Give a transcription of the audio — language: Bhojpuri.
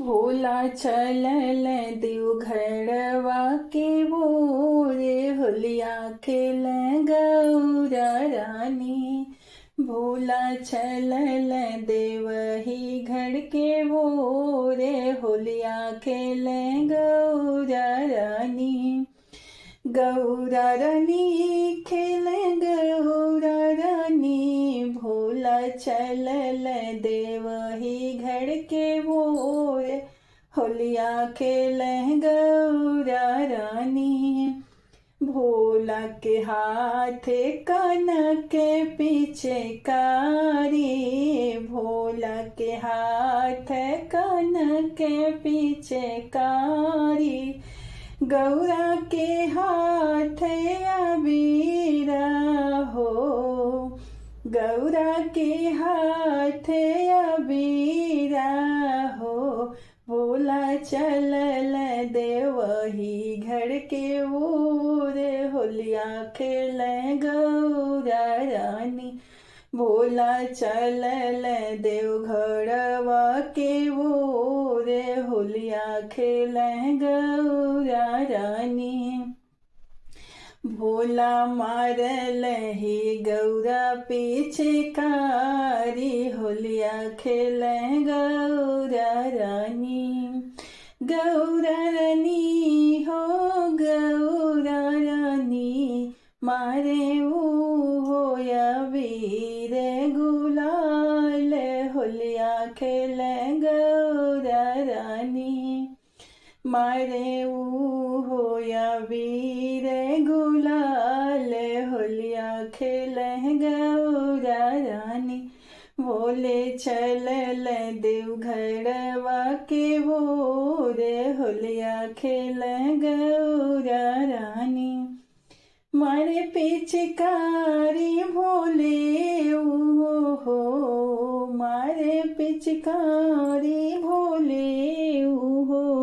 भोला चलल देवघरवा के बोरे होलिया खेल गौरा रानी। भोला चलल देवही घर के बोरे होलिया खेल गौरा रानी। गौरा रानी खेल गौरा रानी। भोला चलल देवही घर के बोर होलिया खेल गौरा रानी। भोला के हाथ कान के पीछे कारी। भोला के हाथ कान के पीछे कारी। गौरा के हाथ अबीरा हो। गौरा के हाथ अबीरा हो। भोला चलल देवही घर के ओर होलिया खेल गौरा रानी। भोला चलल देवघरवा के ओर होलिया खेल गौरा रानी। भोला मारल ही गौरा पीछे कारी। होलिया खेल गौरा रानी। गौरा रानी हो गौरा रानी। मारे हो या वीर गुलाल होलिया खेल गौरा रानी। मारे हो या वीर गुलाल होलिया खेल गौरा रानी। भोले चलल देवघरवा के बोर होलिया खेल गौरा रानी। मारे पिचकारी भोले हो। मारे पिचकारी भोले हो।